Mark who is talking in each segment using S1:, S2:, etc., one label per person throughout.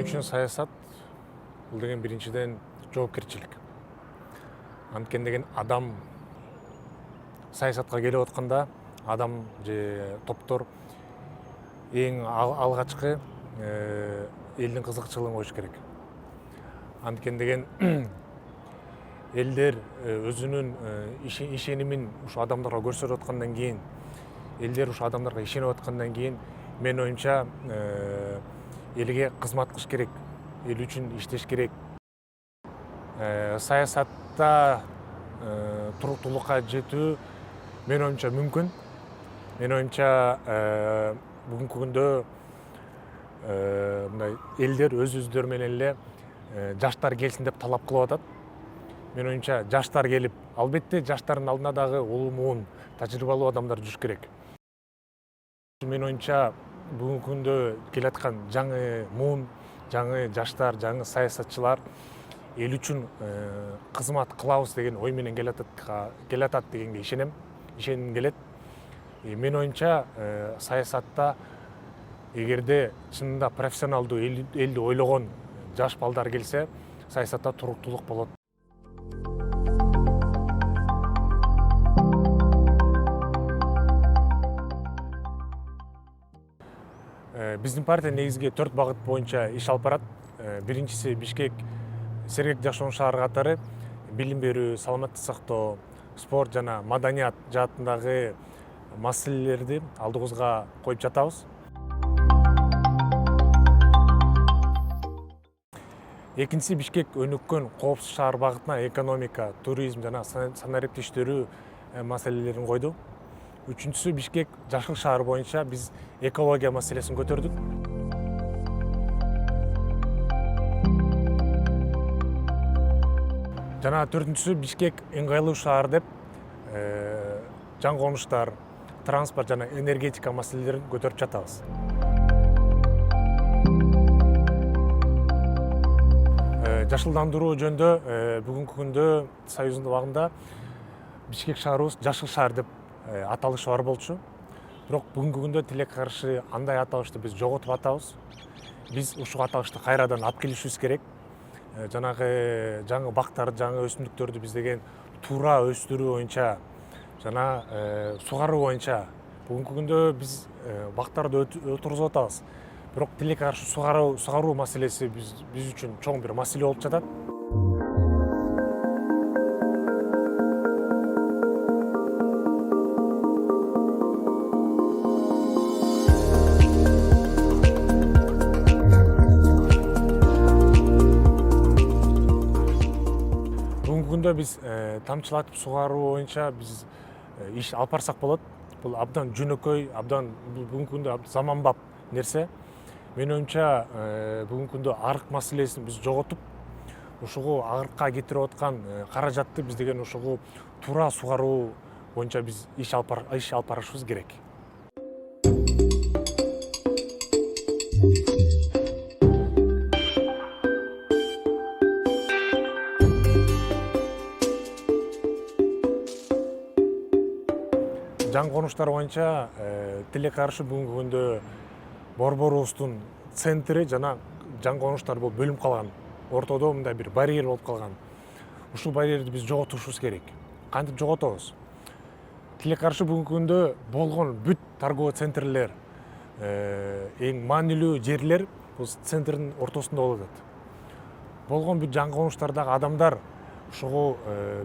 S1: үчүн саясат бул деген биринчиден жоопкерчилик. Анткени деген адам саясатка келип атканда адам же топтор эң алгачкы элдин кызыкчылыгын коюш керек. Анткени деген элдер өзүнүн ишенимин ушу адамдарга көрсөтүп аткандан кийин, элдер ушу адамдарга ишенип аткандан кийин, менин оюмча элге кызмат кылыш керек, эл үчүн иштеш керек. Саясатта туруктуулукка жетүү менин оюмча мүмкүн. Менин оюмча бүгүнкү күндө мындай элдер өз-өздөрү менен эле жаштар келсин деп талап кылып атат. Менин оюмча жаштар келип, албетте жаштардын алдына дагы улуу, тажрыйбалуу адамдар жүрүш керек. Менин оюмча бүгүнкү күндө келаткан жаңы муун, жаңы жаштар, жаңы саясатчылар эл үчүн кызмат кылабыз деген ой менен келатат дегенге ишенгим келет. Менин оюмча саясатта эгерде чынында профессионалдуу элди ойлогон жаш балдар келсе, саясатта туруктуулук болот. Биздин партия негизги 4 багыт боюнча иш алып барат. Биринчиси Бишкек сергек жашоонун шаары катары билим берүү, саламаттык сактоо, спорт жана маданият жаатындагы маселелерди алдыбызга коюп жатабыз. Экинчиси Бишкек өнүккөн коопсуз шаар багытына экономика, туризм жана санариптештирүү маселелерин койду. Үчүнчүсү Бишкек жашыл шаар боюнча биз экология маселесин көтөрдүк. Жана төртүнчүсү Бишкек ыңгайлуу шаар деп жаңы конуштар, транспорт жана энергетика маселелерин көтөрүп жатабыз. Жашылдандыруу жөнүндө бүгүнкү күндө Союздун убагында Бишкек шаарыбыз жашыл шаар деп аталышы бар болчу. Бирок бүгүнкү күндө тилекке каршы андай аталышты биз жоготуп атабыз. Биз ушул аталышты кайрадан алып келишибиз керек. Жанагы жаңы бактарды, жаңы өсүмдүктөрдү биз деген туура өстүрүү боюнча жана сугаруу боюнча бүгүнкү күндө биз бактарды отургузуп атабыз. Бирок тилекке каршы сугаруу маселеси биз үчүн чоң бир маселе болуп жатат. Бүгүнкү күндө биз тамчылатып сугаруу боюнча биз иш алып барсак болот. Бул абдан жөнөкөй, абдан бүгүнкү күндө заманбап нерсе. Менин оюмча бүгүнкү күндө арык маселесин биз жоготуп, ушугу арыкка кетирип аткан каражатты биз деген ушугу туура сугаруу боюнча биз иш алып барышыбыз керек. Жаңы конуштар боюнча тилекке каршы бүгүнкү күндө борборубуздун центри жана жаңы конуштар болуп бөлүнүп калган. Ортодо мындай бир барьер болуп калган. Ушул барьерди биз жоготушубуз керек. Кантип жоготобуз? Тилекке каршы бүгүнкү күндө болгон бүт торговый центрлер, эң маанилүү жерлер бул центрдин ортосунда болуп атат. Болгон бүт жаңы конуштардагы адамдар ушугу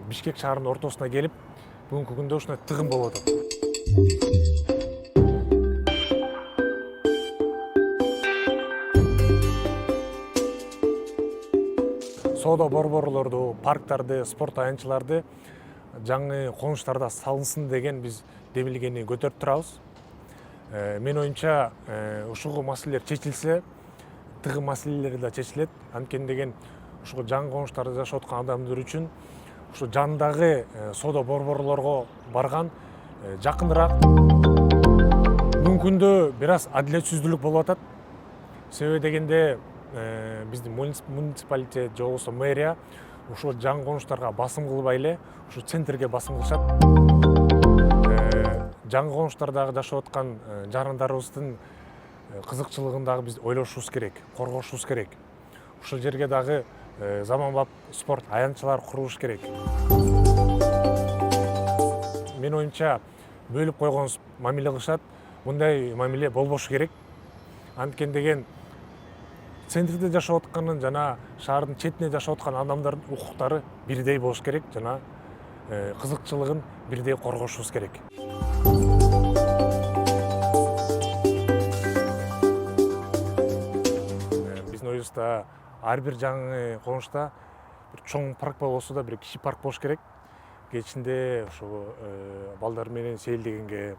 S1: Бишкек шаарынын ортосуна келип, бүгүнкү күндө ушундай тыгын болуп атат. Соода борборлорду, парктарды, спорт аянтчыларды жаңы конуштарда салынсын деген биз демилгени көтөрүп турабыз. Менин оюмча ушугу маселелер чечилсе, тыгын маселелери да чечилет. Анткени деген ушугу жаңы конуштарда жашап аткан адамдар үчүн ушу жандагы соода борборлорго барган жакыныраак. Бүгүнкү күндө бир аз адилетсиздүүлүк болуп атат. Себеби дегенде биздин муниципалитет же болбосо мэрия ушул жаңы конуштарга басым кылбай эле ушу центрге басым кылышат. Жаңы конуштардагы жашап аткан жарандарыбыздын кызыкчылыгын дагы биз ойлошубуз керек, коргошубуз керек. ушул жерге дагы заманбап спорт аянтчалар курулуш керек. Менин оюмча бөлүп койгон мамиле кылышат. Мындай мамиле болбошу керек. Анткени деген центрде жашап атканын жана шаардын четинде жашап аткан адамдардын укуктары бирдей болуш керек жана кызыкчылыгын бирдей коргошубуз керек. Биздин оюбузда ар бир жаңы конушта бир чоң парк болбосо да бир кичи парк болуш керек. Кечинде ошо балдар менен сейилдегенге,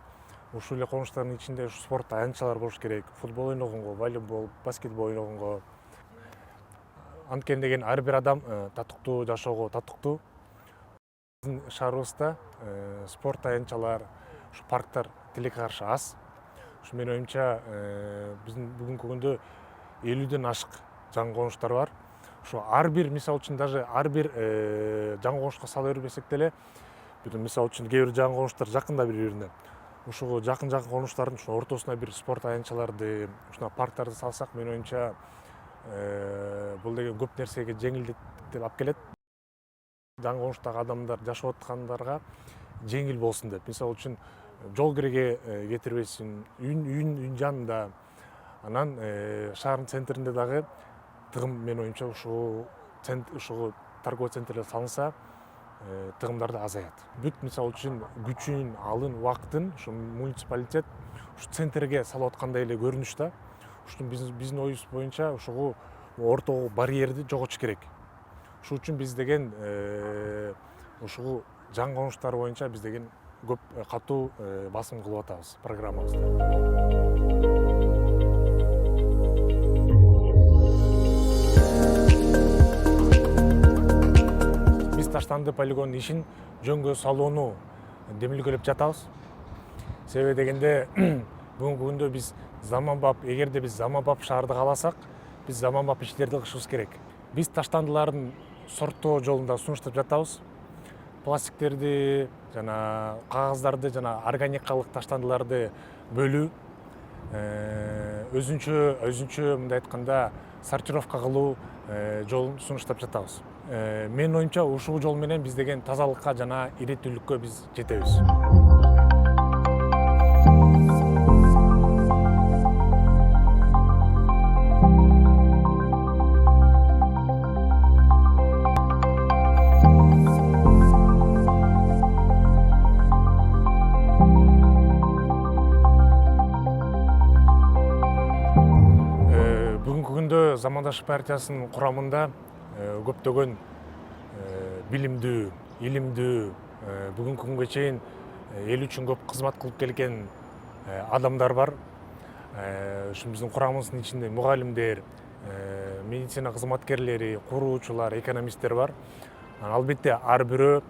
S1: ушул эле конуштардын ичинде спорт аянтчалар болуш керек. Футбол ойногонго, волейбол, баскетбол ойногонго. Анткени деген ар бир адам татыктуу жашоого татыктуу. Биздин шаарыбызда спорт аянтчалар, ушу парктар тилекке каршы аз. Ушу менин оюмча биздин бүгүнкү күндө 50ден ашык жаңы конуштар бар. Ушу ар бир мисалы үчүн даже ар бир жаңы конушка сала бербесек деле, бир мисалы үчүн кээ бир жаңы конуштар жакында бири-бирине. Ушул жакын конуштардын ушу ортосуна бир спорт аянтчаларды, ушуна парктарды салсак, менин оюмча бул деген көп нерсеге жеңилдик алып келет. Жаңы конуштагы адамдар жашап аткандарга жеңил болсун деп. Мисалы үчүн жол киреге кетирбесин, үйүн жанында. Анан шаардын центринде дагы тыгым, менин оюмча ушул торговый центрлер салынса, тыгымдар да азаят. Бүт мисалы үчүн күчүн, алын, убактын ушу муниципалитет ушу центрге салып аткандай эле көрүнүш да. Ушул биздин оюбуз боюнча ушул ортого барьерди жоготуш керек. Ушул үчүн биз деген ушул жаңы конуштар боюнча биз деген көп катуу басым кылып атабыз программабызда. Таштанды полигондун ишин жөнгө салууну демилгелеп жатабыз. Себеби дегенде бүгүнкү күндө биз эгерде биз заманбап шаарды кааласак, биз заманбап иштерди кылышыбыз керек. Биз таштандылардын сорттоо жолунда сунуштап жатабыз. Пластиктерди жана кагаздарды жана органикалык таштандыларды бөлүү, өзүнчө мындай айтканда сортировка кылуу жолун сунуштап жатабыз. Менин оюмча ушул жол менен биз деген тазалыкка жана иреттүүлүккө биз жетебиз. Бүгүнкү күндө Замандашык партиясынын курамында көптөгөн билимдүү, илимдүү, бүгүнкү күнгө чейин эл үчүн көп кызмат кылып келген адамдар бар. Ушу биздин курамыбыздын ичинде мугалимдер, медицина кызматкерлери, куруучулар, экономисттер бар. Албетте ар бирөө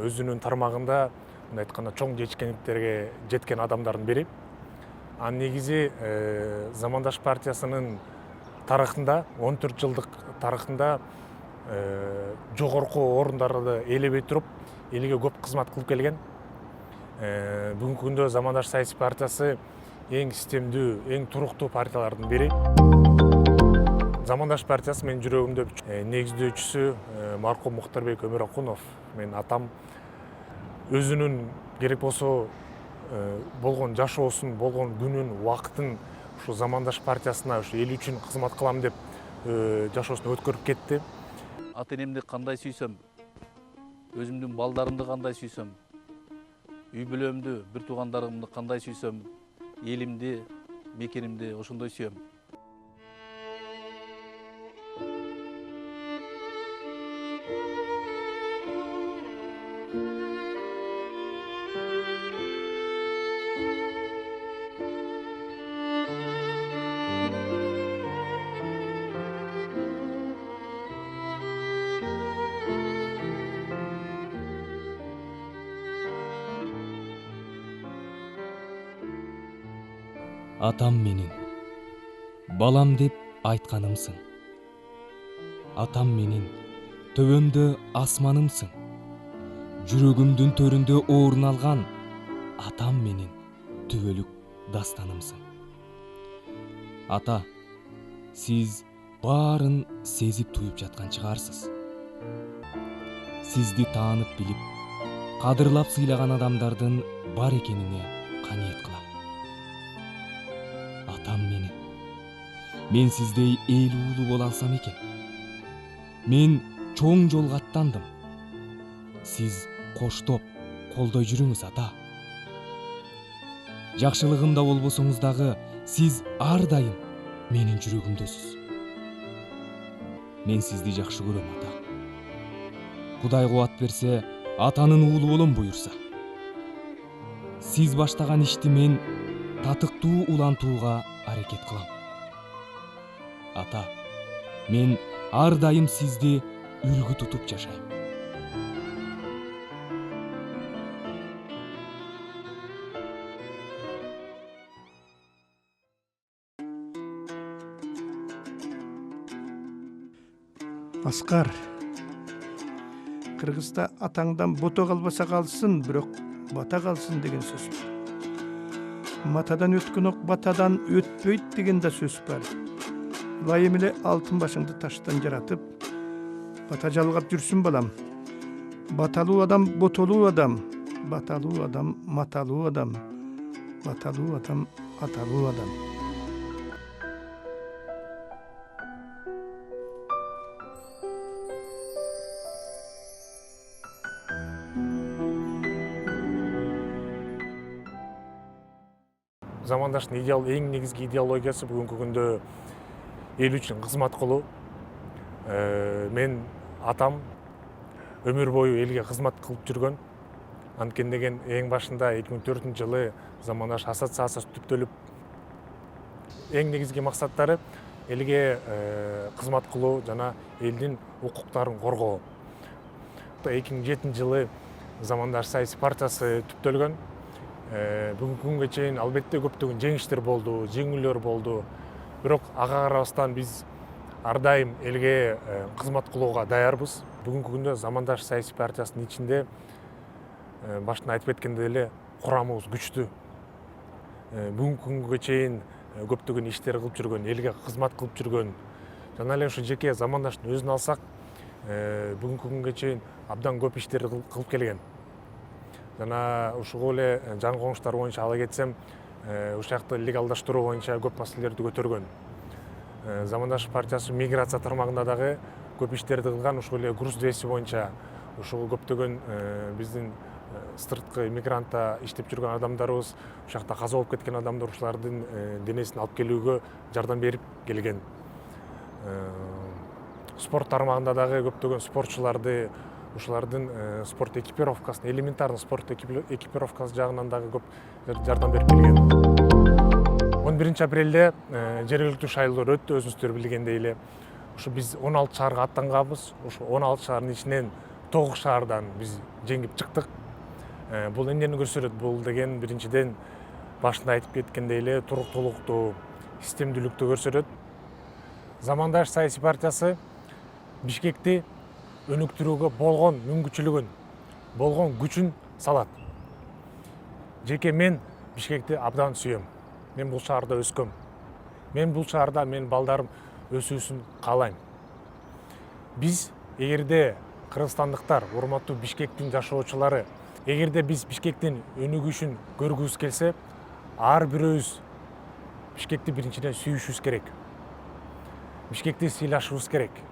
S1: өзүнүн тармагында мындай айтканда чоң жетишкендиктерге жеткен адамдардын бири. Негизи Замандашык партиясынын тарыхында, 14 жылдык тарыхында жогорку орундарды ээлебей туруп, элге көп кызмат кылып келген. Бүгүнкү күндө Замандашык саясий партиясы эң системдүү, эң туруктуу партиялардын бири. Замандашык партиясы менин жүрөгүмдө негиздөөчүсү маркум Муктарбек Өмүракунов, менин атам, өзүнүн керек болсо болгон жашоосун, болгон күнүн, убактын ушу Замандашык партиясына ушу эл үчүн кызмат кылам деп жашоосун өткөрүп кетти.
S2: Ата энемди кандай сүйсөм, өзүмдүн балдарымды кандай сүйсөм, үй бүлөмдү, бир туугандарымды кандай сүйсөм, элимди, мекенимди ошондой сүйөм.
S3: Атам менин, балам деп айтканымсың. Атам менин, төбөмдө асманымсың. Жүрөгүмдүн төрүндө орун алган, атам менин, түбөлүк дастанымсың. Ата, сиз баарын сезип туюп жаткан чыгарсыз. Сизди таанып билип, кадырлап сыйлаган адамдардын бар экенине каниет кылам. Атам менин, мен сиздей эл уулу боло алсам экен. Мен чоң жолго аттандым. Сиз коштоп, колдой жүрүңүз, ата. Жакшылыгымда болбосоңуз дагы, сиз ар дайым менин жүрөгүмдөсүз. Мен сизди жакшы көрөм, ата. Кудай кубат берсе, атанын уулу болом буюрса. Сиз баштаган ишти мен татыктуу улантууга аракет кылам. Ата, мен ар дайым сизди үлгү тутуп жашайм.
S4: Аскар, Кыргызда атаңдан бото калбаса калсын, бирок бата калсын деген сөз бар. Матадан өткөн ок батадан өтпөйт деген да сөз бар. Ылайым эле алтын башыңды таштан жаратып, бата жалгап жүрсүн балам. Баталуу адам ботолуу адам, баталуу адам маталуу адам, баталуу адам аталуу адам.
S1: Замандаштын эң негизги идеологиясы бүгүнкү күндө эл үчүн кызмат кылуу. Мен атам өмүр бою элге кызмат кылып жүргөн. Анткени деген эң башында 2004-жылы Замандаш ассоциациясы түптөлүп, эң негизги максаттары элге кызмат кылуу жана элдин укуктарын коргоо. 2007-жылы Замандаш саясий партиясы түптөлгөн. Бүгүнкү күнгө чейин албетте көптөгөн жеңиштер болду, жеңүүлөр болду. Бирок ага карабастан биз ар дайым элге кызмат кылууга даярбыз. Бүгүнкү күндө Замандаш саясий партиясынын ичинде башында айтып кеткендей эле курамыбыз күчтүү. Бүгүнкү күнгө чейин көптөгөн иштер кылып жүргөн, элге кызмат кылып жүргөн. Жана эле ушу жеке Замандаштын өзүн алсак, бүгүнкү күнгө чейин абдан көп иштерди кылып келген. Жана ушуга эле жан коңуштар боюнча ала кетсем, ушул жакты легалдаштыруу боюнча көп маселелерди көтөргөн. Замандаш партиясы миграция тармагында дагы көп иштерди кылган, ушул эле груз двести боюнча ушул көптөгөн биздин сырткы мигрантта иштеп жүргөн адамдарыбыз, ушул жакта каза болуп кеткен адамдар, ушулардын денесин алып келүүгө жардам берип келген. Спорт тармагында дагы көптөгөн спортчуларды, ушулардын спорт экипировкасын, элементарный спорт экипировкасы жагынан дагы көп жардам берип келген. 11 апрелде жергиликтүү шайлоолор өттү, өзүңүздөр билгендей эле. Ушу биз 16 шаарга аттанганбыз. Ушу 16 шаардын ичинен 9 шаардан биз жеңип чыктык. Бул эмнени көрсөтөт? Бул деген биринчиден башында айтып кеткендей эле туруктуулукту, системдүүлүктү көрсөтөт. Замандаш саясий партиясы Бишкекти өнүктүрүүгө болгон мүмкүнчүлүгүн, болгон күчүн салат. Жеке мен Бишкекти абдан сүйөм. Мен бул шаарда өскөм. Мен бул шаарда менин балдарым өсүүсүн каалайм. Биз эгерде кыргызстандыктар, урматтуу Бишкектин жашоочулары, эгерде биз Бишкектин өнүгүшүн көргүбүз келсе, ар бирөөбүз Бишкекти биринчиден сүйүшүбүз керек. Бишкекти сыйлашыбыз керек.